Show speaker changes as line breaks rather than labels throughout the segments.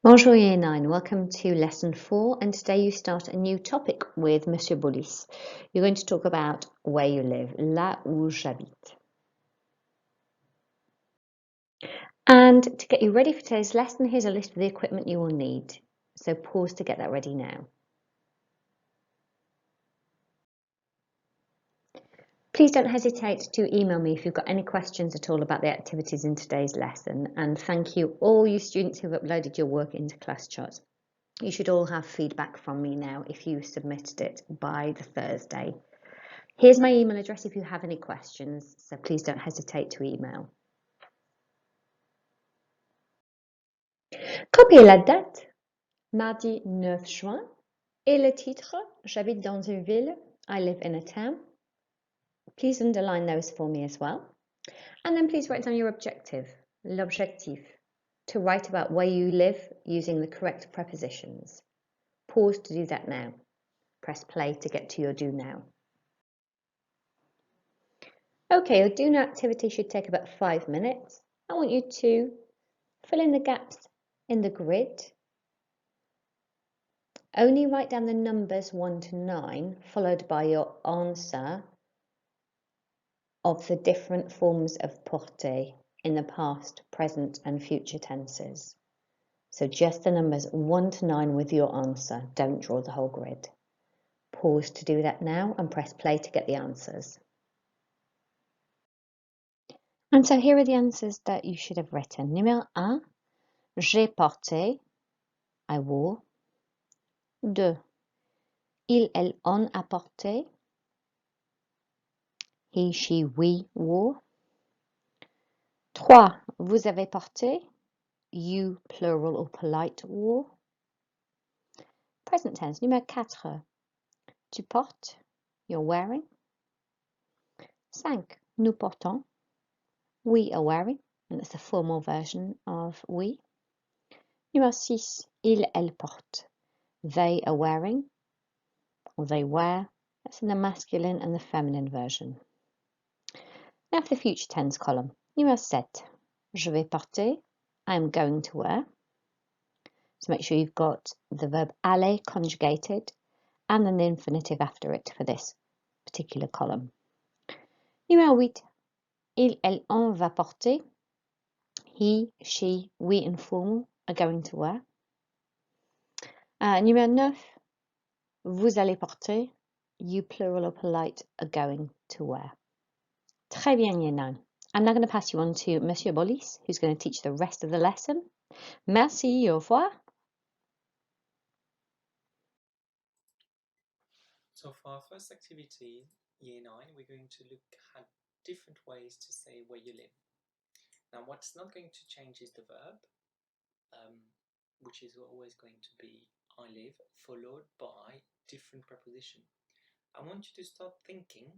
Bonjour Year 9, welcome to lesson 4, and today you start a new topic with Mr Bolis. You're going to talk about where you live, là où j'habite. And to get you ready for today's lesson, here's a list of the equipment you will need. So pause to get that ready now. Please don't hesitate to email me if you've got any questions at all about the activities in today's lesson. And thank you all you students who've uploaded your work into ClassChart. You should all have feedback from me now if you submitted it by the Thursday. Here's my email address if you have any questions, so please don't hesitate to email. Copiez la date, mardi 9 juin, et le titre, j'habite dans une ville, I live in a town. Please underline those for me as well. And then please write down your objective, l'objectif, to write about where you live using the correct prepositions. Pause to do that now. Press play to get to your do now. Okay, your do now activity should take about 5 minutes. I want you to fill in the gaps in the grid. Only write down the numbers 1 to 9, followed by your answer of the different forms of porter in the past, present and future tenses. So just the numbers 1 to 9 with your answer. Don't draw the whole grid. Pause to do that now and press play to get the answers. And so here are the answers that you should have written. Numéro 1, j'ai porté, I wore. 2, il, elle, on a porté. He, she, we wore. 3, vous avez porté. You, plural or polite, wore. Present tense, numéro 4, tu portes, you're wearing. 5, nous portons, we are wearing, and that's the formal version of we. Numéro 6, il, elle porte, they are wearing, or they wear. That's in the masculine and the feminine version. Now for the future tense column. Numéro 7, je vais porter, I'm going to wear. So make sure you've got the verb aller conjugated and then the infinitive after it for this particular column. Numéro 8, il, elle, on va porter. He, she, we informal are going to wear. Numéro 9, vous allez porter. You plural or polite are going to wear. Très bien, Year 9. I'm now going to pass you on to Mr Bolis, who's going to teach the rest of the lesson. Merci, au revoir.
So for our first activity, Year 9, we're going to look at different ways to say where you live. Now what's not going to change is the verb, which is always going to be I live, followed by different preposition. I want you to start thinking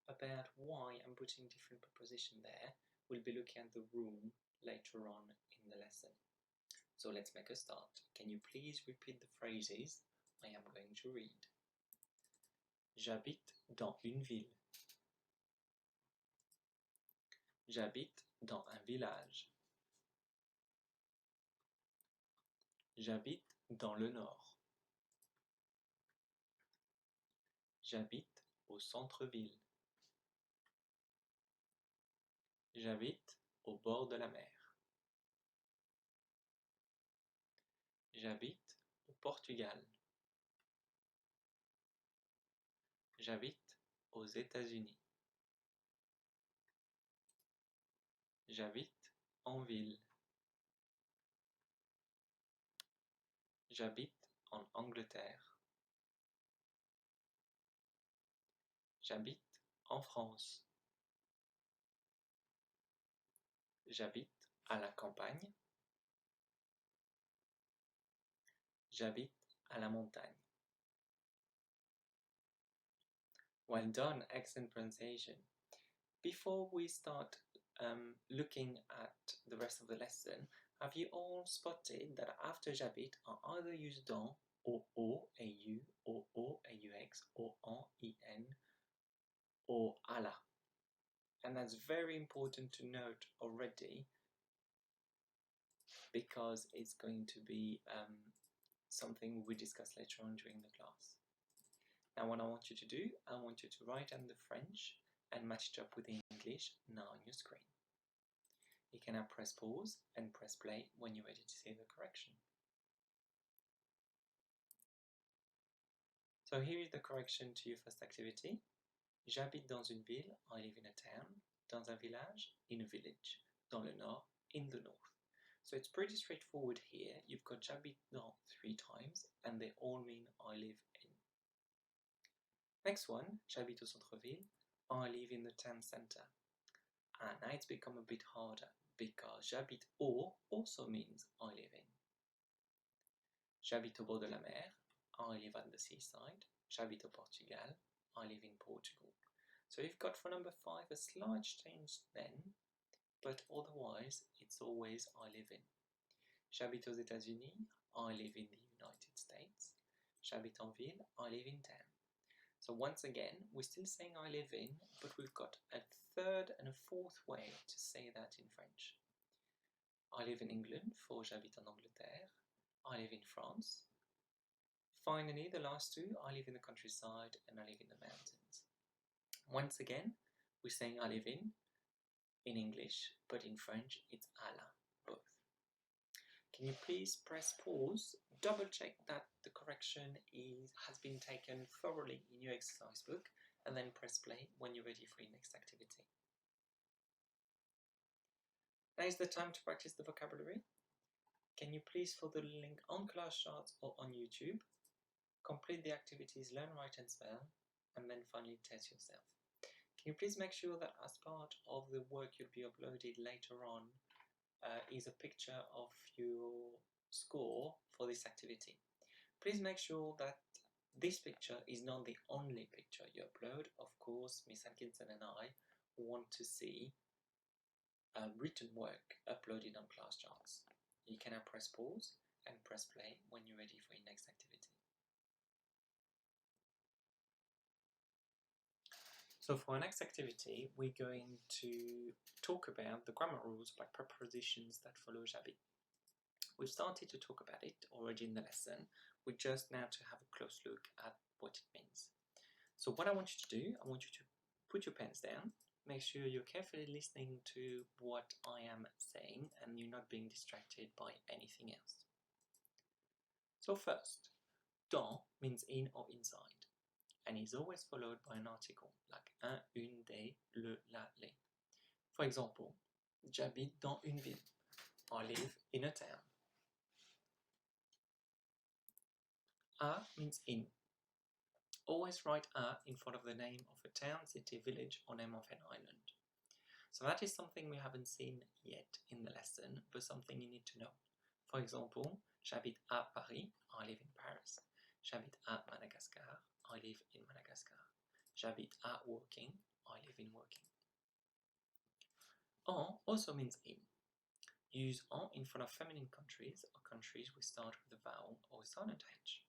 about why I'm putting different preposition there. We'll be looking at the room later on in the lesson. So let's make a start. Can you please repeat the phrases I am going to read? J'habite dans une ville. J'habite dans un village. J'habite dans le nord. J'habite au centre-ville. J'habite au bord de la mer. J'habite au Portugal. J'habite aux États-Unis. J'habite en ville. J'habite en Angleterre. J'habite en France. J'habite à la campagne. J'habite à la montagne. Well done, excellent pronunciation. Before we start looking at the rest of the lesson, have you all spotted that after j'habite are either used dans, or au, au, or au, aux, or en, en, or à la? And that's very important to note already. because it's going to be something we discuss later on during the class. Now what I want you to do, I want you to write down the French and match it up with the English now on your screen. You can now press pause and press play when you're ready to see the correction. So here is the correction to your first activity. J'habite dans une ville, I live in a town. Dans un village, in a village. Dans le nord, in the north. So it's pretty straightforward here. You've got j'habite dans 3 times and they all mean I live in. Next one, j'habite au centre-ville, I live in the town centre. And now it's become a bit harder because j'habite au also means I live in. J'habite au bord de la mer, I live at the seaside. J'habite au Portugal, I live in Portugal. So you've got for number 5 a slight change then, but otherwise it's always I live in. J'habite aux États-Unis, I live in the United States. J'habite en ville, I live in town. So once again, we're still saying I live in, but we've got a third and a fourth way to say that in French. I live in England for j'habite en Angleterre. I live in France. Finally, the last two, I live in the countryside and I live in the mountains. Once again, we're saying I live in English, but in French it's à la, both. Can you please press pause, double check that the correction has been taken thoroughly in your exercise book, and then press play when you're ready for your next activity. Now is the time to practice the vocabulary. Can you please follow the link on class charts or on YouTube, complete the activities learn, write and spell, and then finally test yourself. Can you please make sure that as part of the work you'll be uploaded later on is a picture of your score for this activity. Please make sure that this picture is not the only picture you upload. Of course, Miss Atkinson and I want to see written work uploaded on class charts. You can now press pause and press play when you're ready for your next activity. So for our next activity, we're going to talk about the grammar rules by prepositions that follow j'habite. We've started to talk about it already in the lesson. We're just now to have a close look at what it means. So what I want you to do, I want you to put your pens down, make sure you're carefully listening to what I am saying and you're not being distracted by anything else. So first, dans means in or inside, and is always followed by an article, like un, une, des, le, la, les. For example, j'habite dans une ville. I live in a town. A means in. Always write a in front of the name of a town, city, village, or name of an island. So that is something we haven't seen yet in the lesson, but something you need to know. For example, j'habite à Paris, I live in Paris. J'habite à Madagascar, I live in Madagascar. J'habite à Woking, I live in Woking. En also means in. Use en in front of feminine countries or countries we start with a vowel or silent H.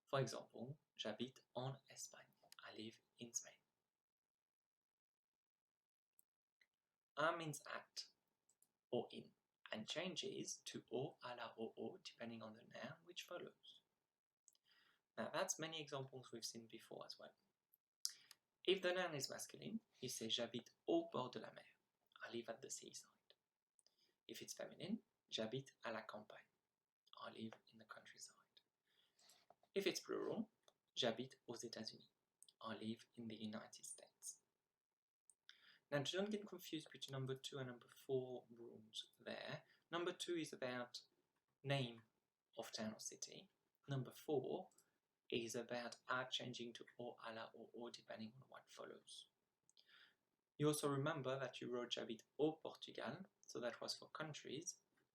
For example, j'habite en Espagne, I live in Spain. A means at or in and changes to au, à la, au, au depending on the noun which follows. Now that's many examples we've seen before as well. If the noun is masculine, you say j'habite au bord de la mer, I live at the seaside. If it's feminine, j'habite à la campagne, I live in the countryside. If it's plural, j'habite aux États-Unis, I live in the United States. Now don't get confused between number 2 and number 4 rules there. Number 2 is about name of town or city. Number 4 is about a changing to au, à la, au, au depending on what follows. You also remember that you wrote j'habite au Portugal, so that was for countries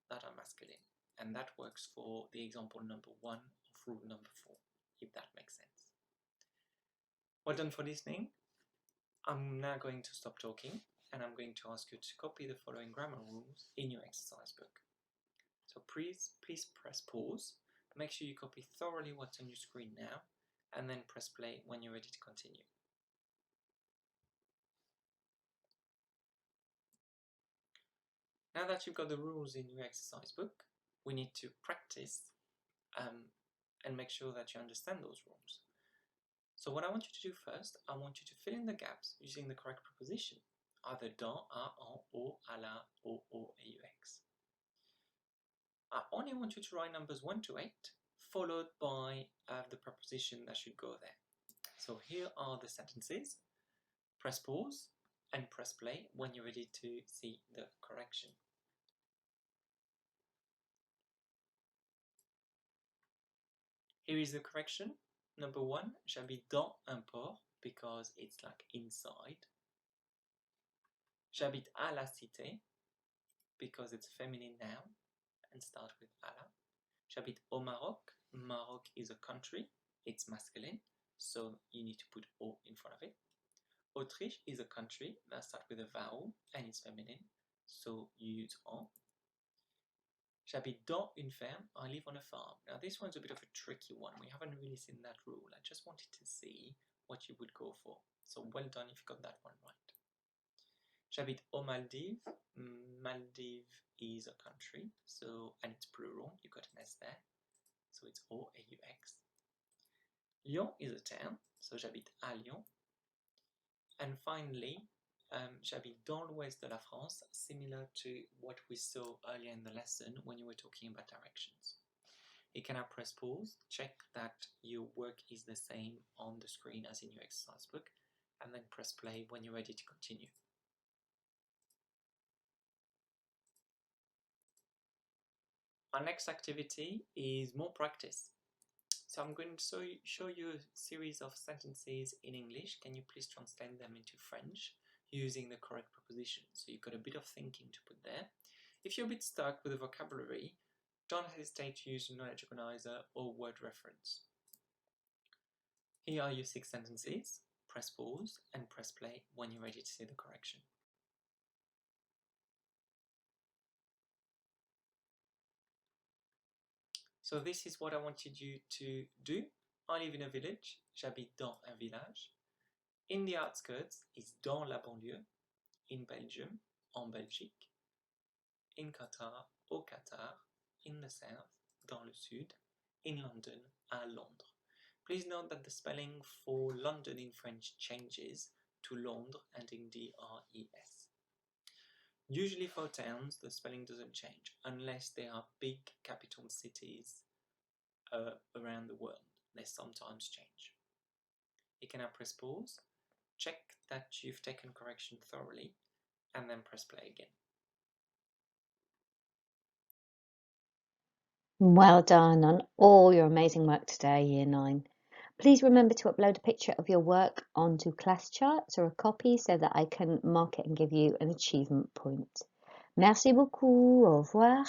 that are masculine. And that works for the example number 1 of rule number 4, if that makes sense. Well done for listening. I'm now going to stop talking and I'm going to ask you to copy the following grammar rules in your exercise book. So please press pause, make sure you copy thoroughly what's on your screen now, and then press play when you're ready to continue. Now that you've got the rules in your exercise book, we need to practice and make sure that you understand those rules. So what I want you to do first, I want you to fill in the gaps using the correct preposition, either dans, à, en, au, à la, au, aux, I only want you to write numbers 1 to 8, followed by the preposition that should go there. So here are the sentences. Press pause and press play when you're ready to see the correction. Here is the correction. Number 1, j'habite dans un port because it's like inside. J'habite à la cité because it's a feminine noun and start with à la. J'habite au Maroc. Maroc is a country, it's masculine, so you need to put au in front of it. Autriche is a country that starts with a vowel and it's feminine, so you use en. J'habite dans une ferme, I live on a farm. Now this one's a bit of a tricky one, we haven't really seen that rule, I just wanted to see what you would go for. So well done if you got that one right. J'habite aux Maldives, Maldives is a country, so and it's plural, you got an S there, so it's O-A-U-X. Lyon is a town, so j'habite à Lyon. And finally, j'habite dans l'ouest de la France, similar to what we saw earlier in the lesson when you were talking about directions. You can now press pause, check that your work is the same on the screen as in your exercise book, and then press play when you're ready to continue. Our next activity is more practice. So I'm going to show you a series of sentences in English. Can you please translate them into French using the correct prepositions? So you've got a bit of thinking to put there. If you're a bit stuck with the vocabulary, don't hesitate to use a knowledge organizer or word reference. Here are your 6 sentences. Press pause and press play when you're ready to see the correction. So this is what I wanted you to do. I live in a village. J'habite dans un village. In the outskirts is dans la banlieue. In Belgium, en Belgique. In Qatar, au Qatar. In the south, dans le sud. In London, à Londres. Please note that the spelling for London in French changes to Londres, ending D-R-E-S. Usually for towns, the spelling doesn't change, unless they are big capital cities around the world. They sometimes change. You can now press pause, check that you've taken correction thoroughly, and then press play again.
Well done on all your amazing work today, Year 9. Please remember to upload a picture of your work onto class charts or a copy so that I can mark it and give you an achievement point. Merci beaucoup. Au revoir.